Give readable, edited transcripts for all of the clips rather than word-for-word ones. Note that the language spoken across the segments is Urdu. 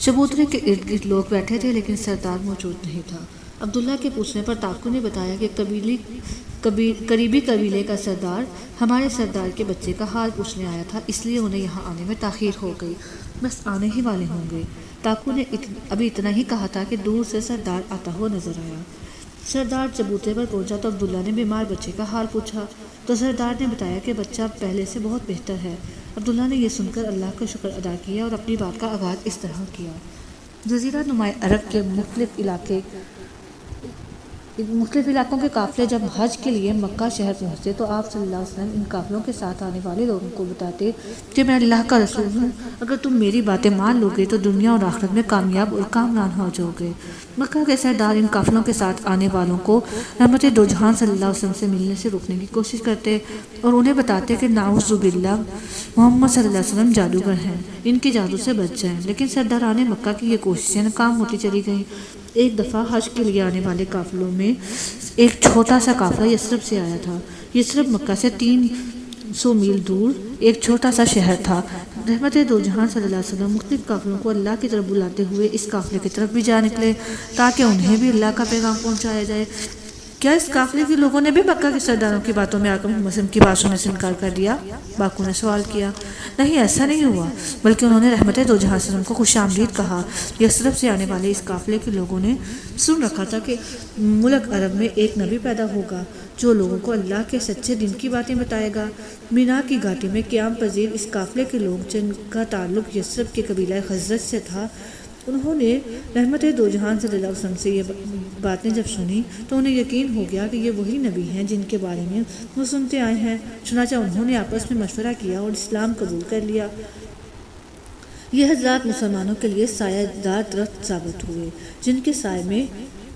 چبوترے کے ارد گرد لوگ بیٹھے تھے لیکن سردار موجود نہیں تھا۔ عبداللہ کے پوچھنے پر تاکو نے بتایا کہ قریبی قبیلے کا سردار ہمارے سردار کے بچے کا حال پوچھنے آیا تھا، اس لیے انہیں یہاں آنے میں تاخیر ہو گئی، بس آنے ہی والے ہوں گے۔ تاکو نے ابھی اتنا ہی کہا تھا کہ دور سے سردار آتا ہوا نظر آیا۔ سردار چبوترے پر پہنچا تو عبداللہ نے بیمار بچے کا حال پوچھا تو سردار نے بتایا کہ بچہ پہلے سے بہت بہتر ہے۔ عبداللہ نے یہ سن کر اللہ کا شکر ادا کیا اور اپنی بات کا آغاز اس طرح کیا۔ جزیرہ نما عرب کے مختلف علاقوں کے قافلے جب حج کے لیے مکہ شہر پہنچتے تو آپ صلی اللہ علیہ وسلم ان قافلوں کے ساتھ آنے والے لوگوں کو بتاتے کہ میں اللہ کا رسول ہوں، اگر تم میری باتیں مان لو گے تو دنیا اور آخرت میں کامیاب اور کامران ہو جاؤ گے۔ مکہ کے سردار ان قافلوں کے ساتھ آنے والوں کو رحمت دو جہان صلی اللہ علیہ وسلم سے ملنے سے روکنے کی کوشش کرتے اور انہیں بتاتے کہ نعوذ باللہ محمد صلی اللہ علیہ وسلم جادوگر ہیں، ان کے جادو سے بچ جائیں، لیکن سرداران مکہ کی یہ کوششیں ناکام ہوتی چلی گئیں۔ ایک دفعہ حج کے لیے آنے والے قافلوں میں ایک چھوٹا سا قافلہ یثرب سے آیا تھا۔ یثرب مکہ سے 300 میل دور ایک چھوٹا سا شہر تھا۔ رحمت دو جہان صلی اللہ علیہ وسلم مختلف قافلوں کو اللہ کی طرف بلاتے ہوئے اس قافلے کی طرف بھی جا نکلے تاکہ انہیں بھی اللہ کا پیغام پہنچایا جائے۔ کیا اس قافلے کے لوگوں نے بھی مکہ کے سرداروں کی باتوں میں آکر محمد کی بات سننے سے انکار کر دیا؟ باقو نے سوال کیا۔ نہیں، ایسا نہیں ہوا، بلکہ انہوں نے رحمت دو جہان صلی اللہ علیہ وسلم کو خوش آمدید کہا۔ یثرب سے آنے والے اس قافلے کے لوگوں نے سن رکھا تھا کہ ملک عرب میں ایک نبی پیدا ہوگا جو لوگوں کو اللہ کے سچے دین کی باتیں بتائے گا۔ مینا کی گھاٹی میں قیام پذیر اس قافلے کے لوگ جن کا تعلق یثرب کے قبیلہ خزرج سے تھا، انہوں نے رحمت دو جہان صلی اللہ علیہ وسلم سے یہ باتیں جب سنی تو انہیں یقین ہو گیا کہ یہ وہی نبی ہیں جن کے بارے میں وہ سنتے آئے ہیں۔ چنانچہ انہوں نے آپس میں مشورہ کیا اور اسلام قبول کر لیا۔ یہ حضرات مسلمانوں کے لیے سایہ دار درخت ثابت ہوئے جن کے سائے میں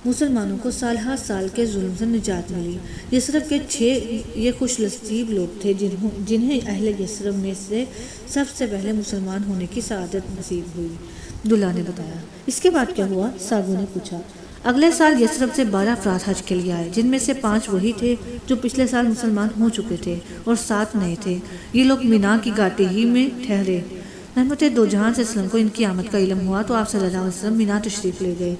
مسلمانوں کو سال ہر سال کے ظلم سے نجات ملی۔ یثرب کے 6 یہ خوش نصیب لوگ تھے جنہیں اہل یثرب میں سے سب سے پہلے مسلمان ہونے کی سعادت نصیب ہوئی۔ عبداللہ نے بتایا۔ اس کے بعد کیا ہوا؟ ساگو نے پوچھا۔ اگلے سال یثرب سے 12 افراد حج کے لیے آئے، جن میں سے 5 وہی تھے جو پچھلے سال مسلمان ہو چکے تھے اور 7 نئے تھے۔ یہ لوگ مینا کی گھاٹی ہی میں ٹھہرے۔ رحمت دو جہان صلی اللہ علیہ وسلم کو ان کی آمد کا علم ہوا تو آپ صلی اللہ علیہ وسلم مینا تشریف لے گئے۔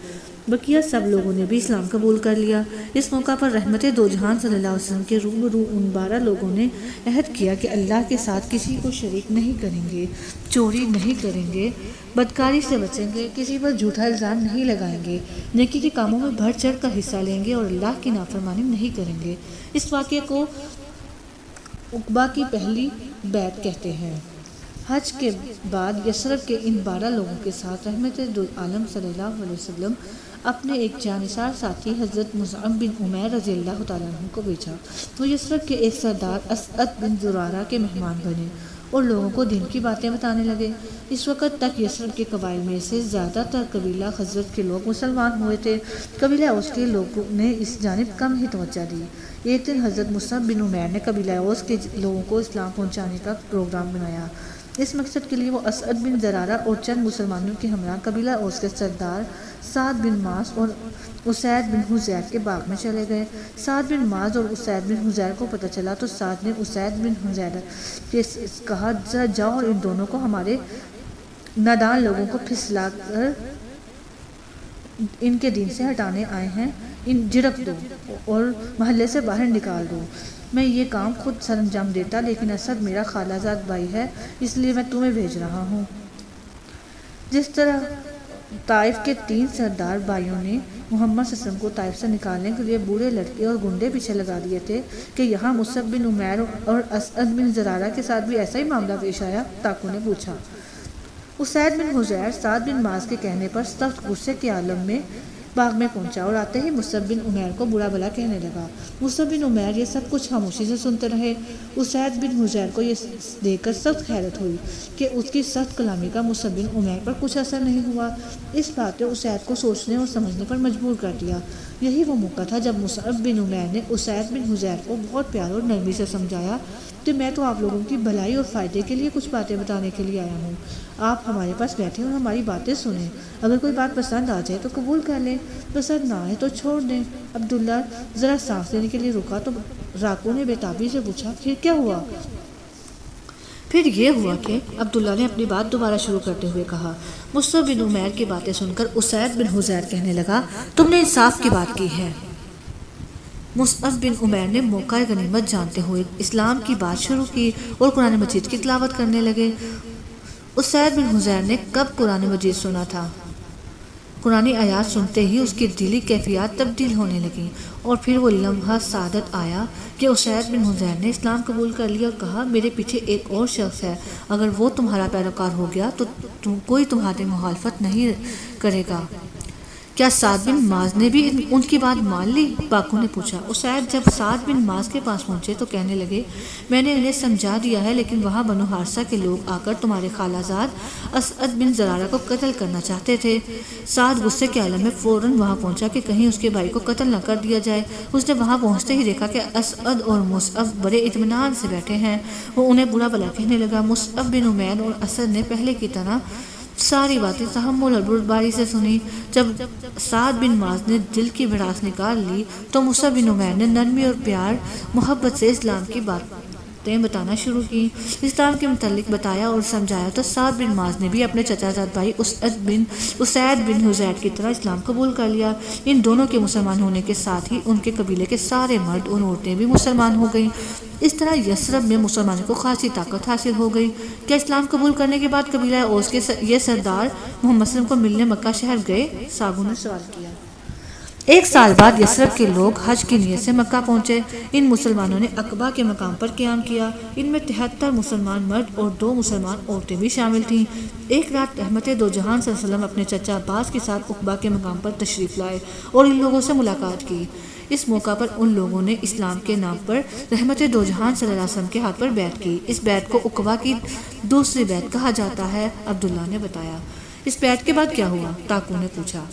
بقیہ سب لوگوں نے بھی اسلام قبول کر لیا۔ اس موقع پر رحمت دو جہان صلی اللہ علیہ وسلم کے روبرو ان 12 لوگوں نے عہد کیا کہ اللہ کے ساتھ کسی کو شریک نہیں کریں گے، چوری نہیں کریں گے، بدکاری سے بچیں گے، کسی پر جھوٹا الزام نہیں لگائیں گے، نیکی کے کاموں میں بڑھ چڑھ کر حصہ لیں گے اور اللہ کی نافرمانی نہیں کریں گے۔ اس واقعے کو عقبہ کی پہلی بیعت کہتے ہیں۔ حج کے بعد یثرب کے ان 12 لوگوں کے ساتھ رحمت دو عالم صلی اللہ علیہ وسلم اپنے ایک جانثار ساتھی حضرت مصعب بن عمیر رضی اللہ تعالیٰ عنہ کو بھیجا۔ وہ یثرب کے ایک سردار اسعد بن زرارہ کے مہمان بنے اور لوگوں کو دین کی باتیں بتانے لگے۔ اس وقت تک یثرب کے قبائل میں سے زیادہ تر قبیلہ خزرج کے لوگ مسلمان ہوئے تھے۔ قبیلہ اوس کے لوگوں نے اس جانب کم ہی توجہ دی۔ ایک دن حضرت مصعب بن عمیر نے قبیلہ اوس کے لوگوں کو اسلام پہنچانے کا پروگرام بنایا۔ اس مقصد کے لیے وہ اسعد بن زرارہ اور چند مسلمانوں کے ہمراہ قبیلہ اوس کے سردار سعد بن معاذ اور اسید بن حضیر کے باغ میں چلے گئے۔ سعد بن معاذ اور اسید بن حضیر کو پتہ چلا تو سعد نے اسید بن حضیر سے کہا، ذرا جاؤ اور ان دونوں کو ہمارے نادان لوگوں کو پھسلا کر ان کے دین سے ہٹانے آئے ہیں، ان جھڑک دو اور محلے سے باہر نکال دو۔ میں یہ کام خود سر انجام دیتا، لیکن اسد میرا خالہ زاد بھائی ہے، اس لیے میں تمہیں بھیج رہا ہوں۔ جس طرح طائف کے 3 سردار بھائیوں نے محمد صلی اللہ علیہ وسلم کو طائف سے نکالنے کے لیے بوڑھے لڑکے اور گنڈے پیچھے لگا دیے تھے کہ یہاں مصعب بن عمیر اور اسعد بن زرارہ کے ساتھ بھی ایسا ہی معاملہ پیش آیا؟ تاکو نے پوچھا۔ اسید بن حضیر سعد بن معاذ کے کہنے پر سخت غصے کے عالم میں باغ میں پہنچا اور آتے ہی مصعب بن عمیر کو برا بھلا کہنے لگا۔ مصعب بن عمیر یہ سب کچھ خاموشی سے سنتے رہے۔ اسید بن حضیر کو یہ دیکھ کر سخت حیرت ہوئی کہ اس کی سخت کلامی کا مصعب بن عمیر پر کچھ اثر نہیں ہوا۔ اس بات نے اسید کو سوچنے اور سمجھنے پر مجبور کر دیا۔ یہی وہ موقع تھا جب مصعب بن عمیر نے اسید بن حضیر کو بہت پیار اور نرمی سے سمجھایا کہ میں تو آپ لوگوں کی بھلائی اور فائدے کے لیے کچھ باتیں بتانے کے لیے آیا ہوں۔ آپ ہمارے پاس بیٹھیں اور ہماری باتیں سنیں۔ اگر کوئی بات پسند آ جائے تو قبول کر لیں، پسند نہ آئے تو چھوڑ دیں۔ عبداللہ ذرا سانس لینے کے لیے رکا تو راکو نے بے تابی سے پوچھا، پھر کیا ہوا؟ پھر یہ ہوا کہ عبداللہ نے اپنی بات دوبارہ شروع کرتے ہوئے کہا، مصعب بن عمیر کی باتیں سن کر اسید بن حضیر کہنے لگا، تم نے انصاف کی بات کی ہے۔ مصعب بن عمیر نے موقع غنیمت جانتے ہوئے اسلام کی بات شروع کی اور قرآن مجید کی تلاوت کرنے لگے۔ اسید بن حضیر نے کب قرآن مجید سنا تھا؟ قرآن آیات سنتے ہی اس کی دلی کیفیات تبدیل ہونے لگیں، اور پھر وہ لمحہ سعادت آیا کہ اسید بن حضیر نے اسلام قبول کر لیا اور کہا، میرے پیچھے ایک اور شخص ہے، اگر وہ تمہارا پیروکار ہو گیا تو کوئی تمہاری مخالفت نہیں کرے گا۔ کیا سعد بن معاذ نے بھی ان کی بات مان لی؟ باقو نے پوچھا۔ اسید جب سعد بن معاذ کے پاس پہنچے تو کہنے لگے، میں نے انہیں سمجھا دیا ہے، لیکن وہاں بنو حارثہ کے لوگ آ کر تمہارے خالہ زاد اسعد بن زرارہ کو قتل کرنا چاہتے تھے۔ سعد غصے کے عالم میں فوراً وہاں پہنچا کہ کہیں اس کے بھائی کو قتل نہ کر دیا جائے۔ اس نے وہاں پہنچتے ہی دیکھا کہ اسعد اور مصعب بڑے اطمینان سے بیٹھے ہیں۔ وہ انہیں برا بھلا کہنے لگا۔ مصعب بن عمیر اور اسعد نے پہلے کی طرح ساری باتیں تحمل اور بردباری سے سنی۔ جب سعد بن معاذ نے دل کی بھڑاس نکال لی تو مصعب بن عمیر نے نرمی اور پیار محبت سے اسلام کی باتیں بتانا شروع کی، اسلام کے متعلق بتایا اور سمجھایا تو سعد بن معاذ نے بھی اپنے چچا زاد بھائی اسید بن حضیر کی طرح اسلام قبول کر لیا۔ ان دونوں کے مسلمان ہونے کے ساتھ ہی ان کے قبیلے کے سارے مرد اور عورتیں بھی مسلمان ہو گئیں۔ اس طرح یثرب میں مسلمانوں کو خاصی طاقت حاصل ہو گئی۔ کیا اسلام قبول کرنے کے بعد قبیلہ اوس کے یہ سردار محمد صلی اللہ علیہ وسلم کو ملنے مکہ شہر گئے؟ ساگو نے سوال کیا۔ ایک سال بعد یثرب کے لوگ حج کی نیت سے مکہ پہنچے۔ ان مسلمانوں نے عقبہ کے مقام پر قیام کیا۔ ان میں 73 مسلمان مرد اور 2 مسلمان عورتیں بھی شامل تھیں۔ ایک رات رحمت دو جہان صلی اللہ علیہ وسلم اپنے چچا عباس کے ساتھ عقبہ کے مقام پر تشریف لائے اور ان لوگوں سے ملاقات کی۔ اس موقع پر ان لوگوں نے اسلام کے نام پر رحمت دو جہان صلی اللہ علیہ وسلم کے ہاتھ پر بیعت کی۔ اس بیعت کو عقبہ کی دوسری بیعت کہا جاتا ہے، عبداللہ نے بتایا۔ اس بیعت کے بعد کیا ہوا؟ تاکو نے پوچھا۔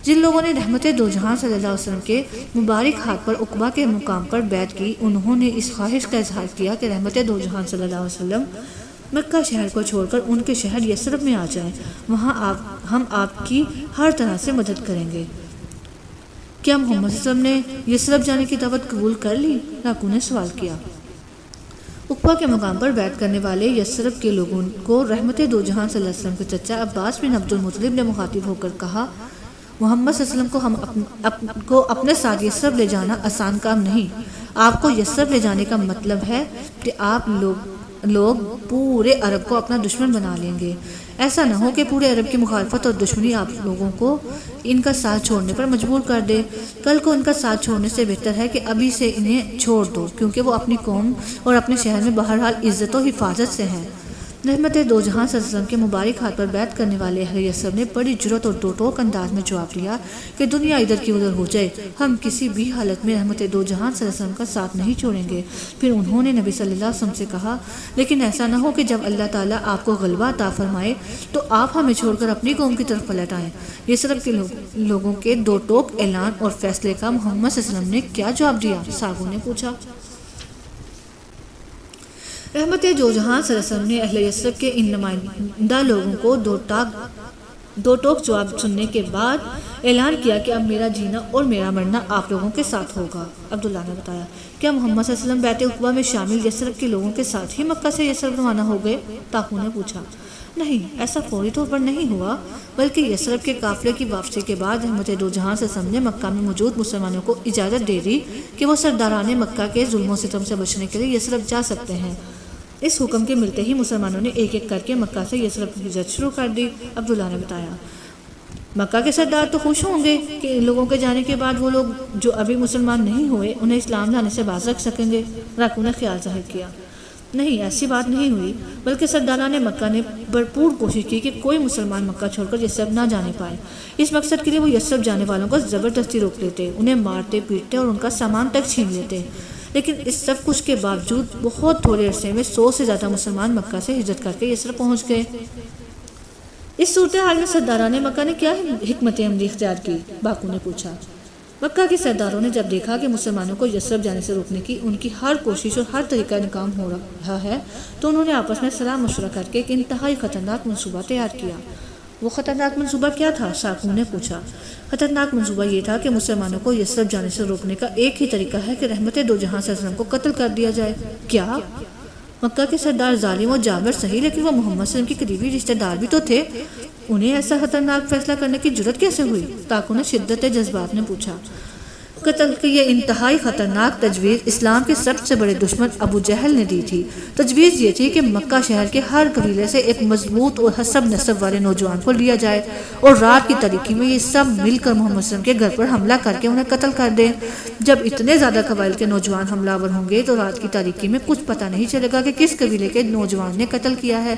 جن لوگوں نے رحمت دو جہان صلی اللہ علیہ وسلم کے مبارک ہاتھ پر عقبہ کے مقام پر بیعت کی، انہوں نے اس خواہش کا اظہار کیا کہ رحمت دو جہان صلی اللہ علیہ وسلم مکہ شہر کو چھوڑ کر ان کے شہر یثرب میں آ جائیں، وہاں ہم آپ کی ہر طرح سے مدد کریں گے۔ کیا محمد صلی اللہ علیہ وسلم نے یثرب جانے کی دعوت قبول کر لی؟ لاکو نے سوال کیا۔ عقبہ کے مقام پر بیعت کرنے والے یثرب کے لوگوں کو رحمت دو جہان صلی اللہ علیہ وسلم کے چچا عباس بن عبد المطلب نے مخاطب ہو کر کہا، محمد صلی اللہ علیہ وسلم کو اپنے ساتھ یثرب لے جانا آسان کام نہیں۔ آپ کو یثرب لے جانے کا مطلب ہے کہ آپ لوگ پورے عرب کو اپنا دشمن بنا لیں گے۔ ایسا نہ ہو کہ پورے عرب کی مخالفت اور دشمنی آپ لوگوں کو ان کا ساتھ چھوڑنے پر مجبور کر دے۔ کل کو ان کا ساتھ چھوڑنے سے بہتر ہے کہ ابھی سے انہیں چھوڑ دو، کیونکہ وہ اپنی قوم اور اپنے شہر میں بہرحال عزت و حفاظت سے ہیں۔ رحمت دو جہاں صلی اللہ علیہ وسلم کے مبارک ہاتھ پر بیعت کرنے والے اہل یثرب نے بڑی جرأت اور دو ٹوک انداز میں جواب دیا کہ دنیا ادھر کی ادھر ہو جائے، ہم کسی بھی حالت میں رحمت دو جہان صلی اللہ علیہ وسلم کا ساتھ نہیں چھوڑیں گے۔ پھر انہوں نے نبی صلی اللہ علیہ وسلم سے کہا، لیکن ایسا نہ ہو کہ جب اللہ تعالیٰ آپ کو غلبہ عطا فرمائے تو آپ ہمیں چھوڑ کر اپنی قوم کی طرف پلٹ آئیں۔ یثرب کے لوگوں کے دو ٹوک اعلان اور فیصلے کا محمد صلی اللہ علیہ وسلم نے کیا جواب دیا؟ ساگو نے پوچھا۔ رحمت دو جہان صلی اللہ علیہ وسلم نے اہل یثرب کے ان نمائندہ لوگوں کو دو ٹوک جواب سننے کے بعد اعلان کیا کہ اب میرا جینا اور میرا مرنا آپ لوگوں کے ساتھ ہوگا۔ عبداللہ نے بتایا۔ کیا محمد صلی اللہ علیہ وسلم بیعت عقبہ میں شامل یثرب کے لوگوں کے ساتھ ہی مکہ سے یثرب روانہ ہو گئے؟ تاکو نے پوچھا۔ نہیں، ایسا فوری طور پر نہیں ہوا، بلکہ یثرب کے قافلے کی واپسی کے بعد رحمت دو جہان صلی اللہ علیہ وسلم نے مکہ میں موجود مسلمانوں کو اجازت دے دی کہ وہ سرداران مکہ کے ظلم و ستم سے بچنے کے لیے یثرب جا سکتے ہیں۔ اس حکم کے ملتے ہی مسلمانوں نے ایک ایک کر کے مکہ سے یثرب کی ہجرت شروع کر دی۔ عبداللہ نے بتایا۔ مکہ کے سردار تو خوش ہوں گے کہ ان لوگوں کے جانے کے بعد وہ لوگ جو ابھی مسلمان نہیں ہوئے انہیں اسلام لانے سے باز رکھ سکیں گے۔ راکو نے خیال ظاہر کیا۔ نہیں، ایسی بات نہیں ہوئی، بلکہ سرداران مکہ نے بھرپور کوشش کی کہ کوئی مسلمان مکہ چھوڑ کر یثرب نہ جانے پائے۔ اس مقصد کے لیے وہ یثرب جانے والوں کو زبردستی روک لیتے، انہیں مارتے پیٹتے اور ان کا سامان تک چھین لیتے۔ لیکن اس سب کچھ کے باوجود بہت تھوڑے عرصے میں 100 سے زیادہ مسلمان مکہ سے ہجرت کر کے یثرب پہنچ گئے۔ اس صورتحال میں سرداران مکہ نے کیا حکمت عملی اختیار کی؟ باقو نے پوچھا۔ مکہ کے سرداروں نے جب دیکھا کہ مسلمانوں کو یثرب جانے سے روکنے کی ان کی ہر کوشش اور ہر طریقہ ناکام ہو رہا ہے تو انہوں نے آپس میں صلاح مشورہ کر کے ایک انتہائی خطرناک منصوبہ تیار کیا۔ وہ خطرناک منصوبہ کیا تھا؟ ساکو نے پوچھا۔ خطرناک منصوبہ یہ تھا کہ مسلمانوں کو یثرب جانے سے روکنے کا ایک ہی طریقہ ہے کہ رحمت دو جہان صلی اللہ علیہ وسلم کو قتل کر دیا جائے۔ کیا؟ مکہ کے سردار ظالم و جابر صحیح، لیکن وہ محمد صلی اللہ علیہ وسلم کے قریبی رشتہ دار بھی تو تھے، انہیں ایسا خطرناک فیصلہ کرنے کی جرت کیسے ہوئی؟ تاکو نے شدت جذبات میں پوچھا۔ قتل کی یہ انتہائی خطرناک تجویز اسلام کے سب سے بڑے دشمن ابو جہل نے دی تھی۔ تجویز یہ تھی کہ مکہ شہر کے ہر قبیلے سے ایک مضبوط اور حسب نسب والے نوجوان کو لیا جائے اور رات کی تاریکی میں یہ سب مل کر محمد صلی اللہ علیہ وسلم کے گھر پر حملہ کر کے انہیں قتل کر دیں۔ جب اتنے زیادہ قبائل کے نوجوان حملہ آور ہوں گے تو رات کی تاریکی میں کچھ پتہ نہیں چلے گا کہ کس قبیلے کے نوجوان نے قتل کیا ہے۔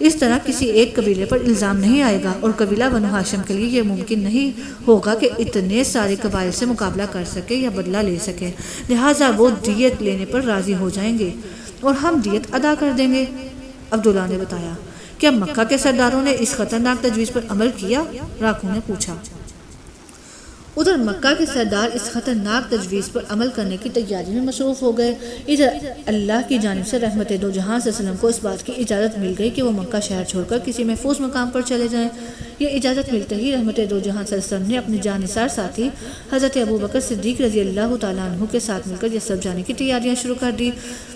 اس طرح کسی ایک قبیلے پر الزام نہیں آئے گا اور قبیلہ بنو ہاشم کے لیے یہ ممکن نہیں ہوگا کہ اتنے سارے قبائل سے مقابلہ کر سکے یا بدلہ لے سکے، لہٰذا وہ دیت لینے پر راضی ہو جائیں گے اور ہم دیت ادا کر دیں گے۔ عبداللہ نے بتایا۔ کیا مکہ کے سرداروں نے اس خطرناک تجویز پر عمل کیا؟ راکھو نے پوچھا۔ ادھر مکہ کے سردار اس خطرناک تجویز پر عمل کرنے کی تیاری میں مصروف ہو گئے۔ ادھر اللہ کی جانب سے رحمت دو جہاں صلی اللہ علیہ وسلم کو اس بات کی اجازت مل گئی کہ وہ مکہ شہر چھوڑ کر کسی محفوظ مقام پر چلے جائیں۔ یہ اجازت ملتے ہی رحمت دو جہاں صلی اللہ علیہ وسلم نے اپنے جانثار ساتھی حضرت ابوبکر صدیق رضی اللہ تعالیٰ عنہ کے ساتھ مل کر یثرب جانے کی تیاریاں شروع کر دی۔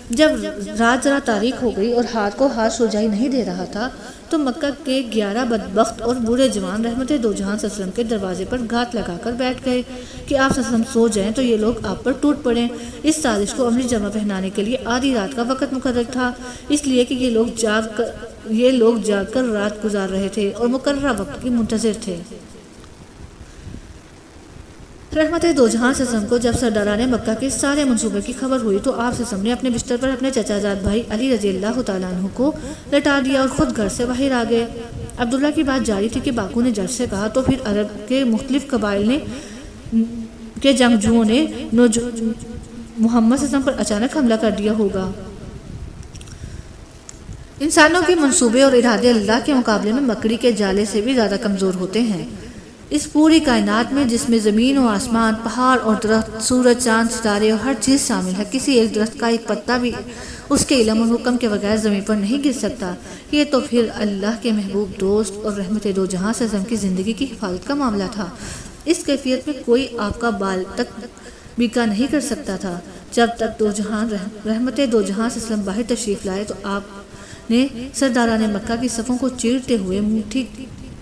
جب رات ذرا تاریک ہو گئی اور ہاتھ کو ہاتھ سجائی نہیں دے رہا تھا تو مکہ کے 11 بدبخت اور برے جوان رحمت دو جہاں صلی اللہ علیہ وسلم کے دروازے پر گھات لگا کر بیٹھ گئے کہ آپ صلی اللہ علیہ وسلم سو جائیں تو یہ لوگ آپ پر ٹوٹ پڑیں۔ اس سازش کو عملی جمع پہنانے کے لیے آدھی رات کا وقت مقرر تھا، اس لیے کہ یہ لوگ جاگ کر رات گزار رہے تھے اور مقررہ وقت کی منتظر تھے۔ رحمت دو جہاں صلی اللہ علیہ وسلم کو جب سرداران مکہ کے سارے منصوبے کی خبر ہوئی تو آپ صلی اللہ علیہ وسلم نے اپنے بستر پر اپنے چچا زاد بھائی علی رضی اللہ تعالیٰ عنہ کو لٹا دیا اور خود گھر سے باہر آ گئے۔ عبداللہ کی بات جاری تھی کہ باقو نے جج سے کہا تو پھر عرب کے مختلف قبائل کے جنگجوؤں نے محمد صلی اللہ علیہ وسلم پر اچانک حملہ کر دیا ہوگا۔ انسانوں کے منصوبے اور ارادے اللہ کے مقابلے میں مکڑی کے جالے سے بھی زیادہ کمزور ہوتے ہیں۔ اس پوری کائنات میں جس میں زمین و آسمان، پہاڑ اور درخت، سورج، چاند، ستارے اور ہر چیز شامل ہے، کسی ایک درخت کا ایک پتا بھی اس کے علم اور حکم کے بغیر زمین پر نہیں گر سکتا۔ یہ تو پھر اللہ کے محبوب دوست اور رحمت دو جہاں صلی اللہ علیہ وسلم کی زندگی کی حفاظت کا معاملہ تھا۔ اس کیفیت میں کوئی آپ کا بال تک بیکا نہیں کر سکتا تھا۔ جب تک دو جہاں رحمت دو جہاں صلی اللہ علیہ وسلم باہر تشریف لائے تو آپ نے سرداران مکہ کی صفوں کو چیرتے ہوئے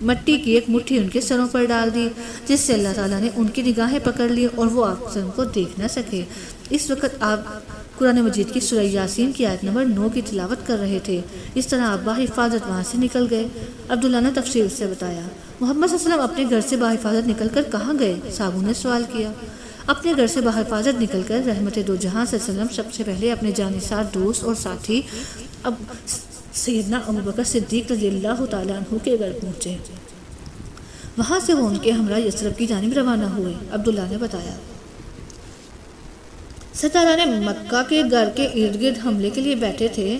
مٹی کی ایک مٹھی ان کے سروں پر ڈال دی، جس سے اللہ تعالیٰ نے ان کی نگاہیں پکڑ لی اور وہ آپ کو دیکھ نہ سکے۔ اس وقت آپ قرآن مجید کی سورہ یاسین کی آیت نمبر 9 کی تلاوت کر رہے تھے۔ اس طرح آپ بحفاظت وہاں سے نکل گئے۔ عبداللہ نے تفصیل سے بتایا۔ محمد صلی اللہ علیہ وسلم اپنے گھر سے بحفاظت نکل کر کہاں گئے؟ صابو نے سوال کیا۔ اپنے گھر سے بحفاظت نکل کر رحمت دو جہاں صلی اللہ علیہ وسلم سب سے پہلے اپنے جانثار دوست اور ساتھی سیدنا ابوبکر صدیق رضی اللہ تعالیٰ عنہ کے گھر پہنچے۔ وہاں سے وہ ان کے ہمراہ یثرب کی جانب روانہ ہوئے۔ عبداللہ نے بتایا۔ سرداران مکہ کے گھر کے ارد گرد حملے کے لیے بیٹھے تھے۔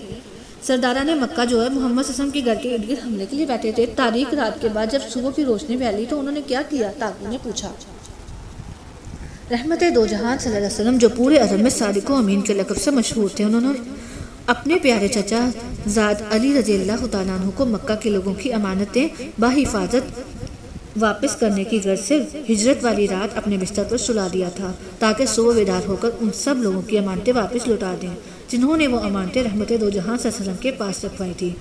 سرداران مکہ جو ہے محمد صلی اللہ علیہ وسلم کے گھر کے ارد گرد حملے کے لیے بیٹھے تھے۔ تاریک رات کے بعد جب صبح کی روشنی پھیلی تو انہوں نے کیا کیا؟ تاکو نے پوچھا۔ رحمت دو جہان صلی اللہ علیہ وسلم جو پورے عرب میں صادق و امین کے لقب سے مشہور تھے، انہوں نے اپنے پیارے چچا زاد علی رضی اللہ تعالیٰ عنہ کو مکہ کے لوگوں کی امانتیں بحفاظت واپس کرنے کی غرض سے ہجرت والی رات اپنے بستر پر سلا دیا تھا تاکہ صبح بیدار ہو کر ان سب لوگوں کی امانتیں واپس لوٹا دیں جنہوں نے وہ امانتیں رحمت دو جہاں صلی اللہ علیہ وسلم کے پاس رکھوائی تھی۔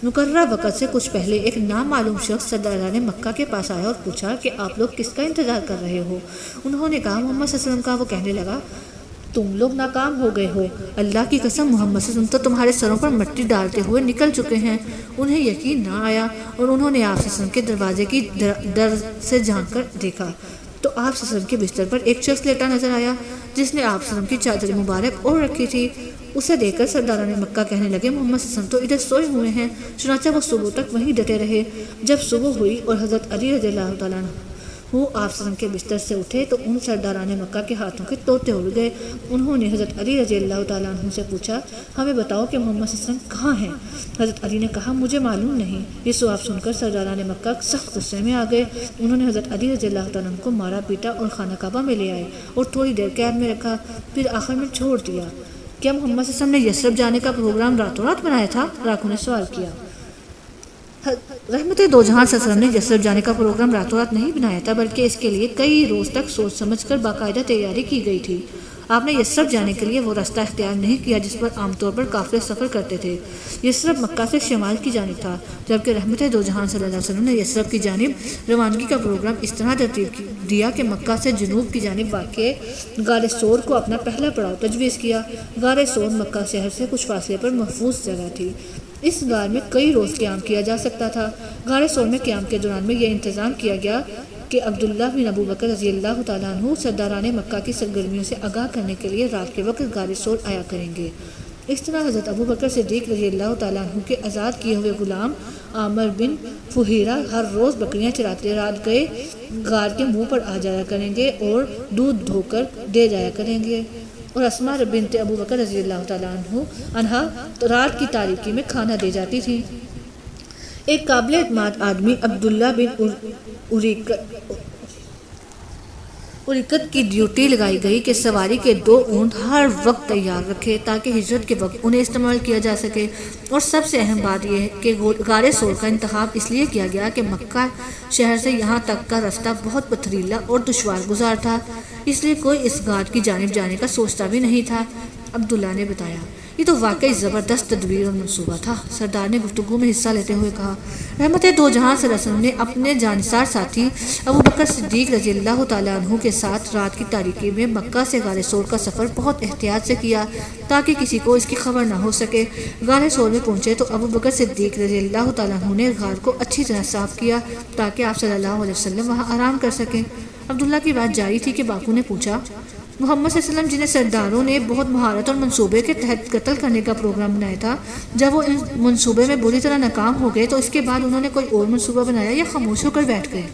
مقررہ وقت سے کچھ پہلے ایک نامعلوم شخص سرداران مکہ کے پاس آیا اور پوچھا کہ آپ لوگ کس کا انتظار کر رہے ہو؟ انہوں نے کہا محمد صلی اللہ علیہ وسلم کا۔ وہ کہنے لگا تم لوگ ناکام ہو گئے ہو، اللہ کی قسم محمد صلی اللہ علیہ وسلم تو تمہارے سروں پر مٹی ڈالتے ہوئے نکل چکے ہیں۔ انہیں یقین نہ آیا اور انہوں نے آپ صلی اللہ علیہ وسلم کے دروازے کی در سے جھانک کر دیکھا تو آپ صلی اللہ علیہ وسلم کے بستر پر ایک شخص لیٹا نظر آیا جس نے آپ صلی اللہ علیہ وسلم کی چادر مبارک اوڑھ رکھی تھی۔ اسے دیکھ کر سرداران مکہ کہنے لگے محمد صلی اللہ علیہ وسلم تو ادھر سوئے ہوئے ہیں۔ چنانچہ وہ صبح تک وہیں ڈٹے رہے۔ جب صبح ہوئی اور حضرت علی رضی اللہ تعالیٰ عنہ وہ آپ صلی اللہ علیہ وسلم کے بستر سے اٹھے تو ان سرداران مکہ کے ہاتھوں کے طوطے اڑ گئے۔ انہوں نے حضرت علی رضی اللہ تعالیٰ عنہ سے پوچھا ہمیں بتاؤ کہ محمد صلی اللہ علیہ وسلم کہاں ہیں؟ حضرت علی نے کہا مجھے معلوم نہیں۔ یہ سوال سن کر سرداران مکہ سخت غصے میں آ گئے۔ انہوں نے حضرت علی رضی اللہ تعالیٰ عنہ کو مارا پیٹا اور خانہ کعبہ میں لے آئے اور تھوڑی دیر قید میں رکھا، پھر آخر میں چھوڑ دیا۔ کیا محمد صلی اللہ علیہ وسلم نے یثرب جانے کا پروگرام راتوں رات بنایا تھا؟ راکھو نے سوال کیا۔ رحمت دو جہاں صلی اللہ علیہ وسلم نے یثرب جانے کا پروگرام راتوں رات نہیں بنایا تھا، بلکہ اس کے لیے کئی روز تک سوچ سمجھ کر باقاعدہ تیاری کی گئی تھی۔ آپ نے یثرب جانے کے لیے وہ راستہ اختیار نہیں کیا جس پر عام طور پر قافلے سفر کرتے تھے۔ یثرب مکہ سے شمال کی جانب تھا، جبکہ رحمت دو جہان صلی اللہ علیہ وسلم نے یثرب کی جانب روانگی کا پروگرام اس طرح ترتیب دیا کہ مکہ سے جنوب کی جانب واقع غار ثور کو اپنا پہلا پڑاؤ تجویز کیا۔ غار ثور مکہ شہر سے کچھ فاصلے پر محفوظ جگہ تھی۔ اس غار میں کئی روز قیام کیا جا سکتا تھا۔ غار ثور میں قیام کے دوران میں یہ انتظام کیا گیا کہ عبداللہ بن ابو بکر رضی اللہ تعالیٰ عنہ سرداران مکہ کی سرگرمیوں سے آگاہ کرنے کے لیے رات کے وقت غار ثور آیا کریں گے۔ اس طرح حضرت ابو بکر صدیق رضی اللہ تعالیٰ عنہ کے آزاد کیے ہوئے غلام عامر بن فہیرہ ہر روز بکریاں چراتے رات گئے غار کے منہ پر آ جایا کریں گے اور دودھ دھو کر دے جایا کریں گے، اور اسماء بنت ابو بکر رضی اللہ تعالیٰ عنہ رات کی تاریکی میں کھانا دے جاتی تھی۔ ایک قابل اعتماد آدمی عبداللہ بن اریکت کی ڈیوٹی لگائی گئی کہ سواری کے 2 اونٹ ہر وقت تیار رکھے تاکہ ہجرت کے وقت انہیں استعمال کیا جا سکے، اور سب سے اہم بات یہ ہے کہ غار ثور کا انتخاب اس لیے کیا گیا کہ مکہ شہر سے یہاں تک کا راستہ بہت پتھریلا اور دشوار گزار تھا، اس لیے کوئی اس غار کی جانب جانے کا سوچتا بھی نہیں تھا۔ عبداللہ نے بتایا، یہ تو واقعی زبردست تدبیر اور منصوبہ تھا۔ سردار نے گفتگو میں حصہ لیتے ہوئے کہا، رحمت دو جہاں صلی اللہ علیہ وسلم نے اپنے جانثار ساتھی ابو بکر صدیق رضی اللہ تعالیٰ عنہ کے ساتھ رات کی تاریکی میں مکہ سے غار ثور کا سفر بہت احتیاط سے کیا تاکہ کسی کو اس کی خبر نہ ہو سکے۔ غار ثور میں پہنچے تو ابو بکر صدیق رضی اللہ تعالیٰ عنہ نے غار کو اچھی طرح صاف کیا تاکہ آپ صلی اللہ علیہ وسلم وہاں آرام کر سکیں۔ عبداللہ کی بات جاری تھی کہ باپو نے پوچھا، محمد صلی اللہ علیہ وسلم جنہیں سرداروں نے بہت مہارت اور منصوبے کے تحت قتل کرنے کا پروگرام بنایا تھا، جب وہ ان منصوبے میں بری طرح ناکام ہو گئے تو اس کے بعد انہوں نے کوئی اور منصوبہ بنایا یا خاموش ہو کر بیٹھ گئے؟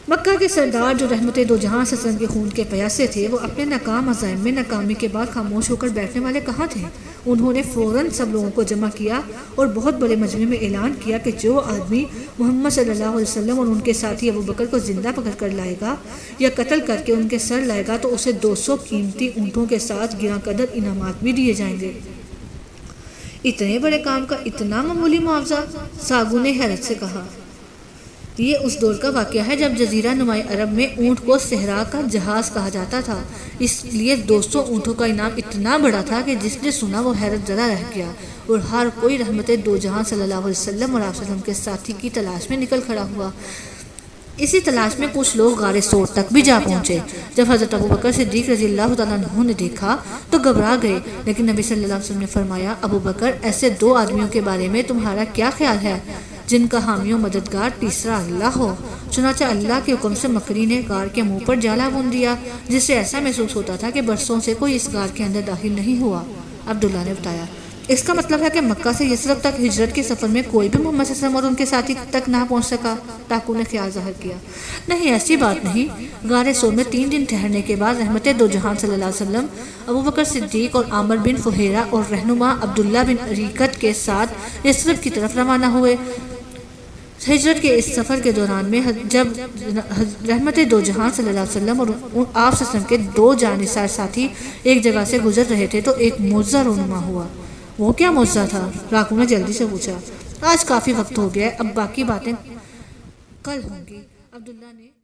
مکہ کے سردار جو رحمت دو جہاں صلی اللہ علیہ وسلم کے خون کے پیاسے تھے، وہ اپنے ناکام عزائم میں ناکامی کے بعد خاموش ہو کر بیٹھنے والے کہاں تھے؟ انہوں نے فوراً سب لوگوں کو جمع کیا اور بہت بڑے مجمع میں اعلان کیا کہ جو آدمی محمد صلی اللہ علیہ وسلم اور ان کے ساتھی ابو بکر کو زندہ پکڑ کر لائے گا یا قتل کر کے ان کے سر لائے گا تو اسے 200 قیمتی اونٹوں کے ساتھ گراں قدر انعامات بھی دیے جائیں گے۔ اتنے بڑے کام کا اتنا معمولی معاوضہ؟ ساگو نے حیرت سے کہا، یہ اس دور کا واقعہ ہے جب جزیرہ نمائی عرب میں اونٹ کو صحرا کا جہاز کہا جاتا تھا، اس لیے 200 اونٹوں کا انعام اتنا بڑا تھا کہ جس نے سنا وہ حیرت زدہ رہ گیا، اور ہر کوئی رحمت دو جہاں صلی اللہ علیہ وسلم اور آپ صلی اللہ علیہ وسلم کے ساتھی کی تلاش میں نکل کھڑا ہوا۔ اسی تلاش میں کچھ لوگ غار ثور تک بھی جا پہنچے۔ جب حضرت ابو بکر صدیق رضی اللہ تعالیٰ عنہ نے دیکھا تو گھبرا گئے، لیکن نبی صلی اللہ علیہ وسلم نے فرمایا، ابو بکر، ایسے 2 آدمیوں کے بارے میں تمہارا کیا خیال ہے جن کا حامی و مددگار تیسرا اللہ ہو؟ چنانچہ اللہ کے حکم سے مکری نے غار کے منہ پر جالا بن دیا، جس سے ایسا محسوس ہوتا تھا کہ برسوں سے کوئی اس غار کے اندر داخل نہیں ہوا۔ عبداللہ نے بتایا، اس کا مطلب ہے کہ مکہ سے یثرب تک ہجرت کے سفر میں کوئی بھی محمد صلی اللہ علیہ وسلم اور ان کے ساتھی تک نہ پہنچ سکا؟ ٹاکو نے خیال ظاہر کیا، نہیں، ایسی بات نہیں۔ غار ثور میں 3 دن ٹھہرنے کے بعد رحمت دو جہان صلی اللہ علیہ وسلم ابو بکر صدیق اور عامر بن فہیرہ اور رہنما عبداللہ بن اریکت کے ساتھ یثرب کی طرف روانہ ہوئے۔ ہجرت کے اس سفر کے دوران میں جب رحمت دو جہان صلی اللہ علیہ وسلم اور آپ صلی اللہ علیہ وسلم کے 2 جانثار ساتھی ایک جگہ سے گزر رہے تھے تو ایک معجزہ رونما ہوا۔ وہ کیا معجزہ تھا؟ راکو نے جلدی سے پوچھا۔ آج کافی وقت ہو گیا ہے، اب باقی باتیں کل ہوں گی، عبداللہ نے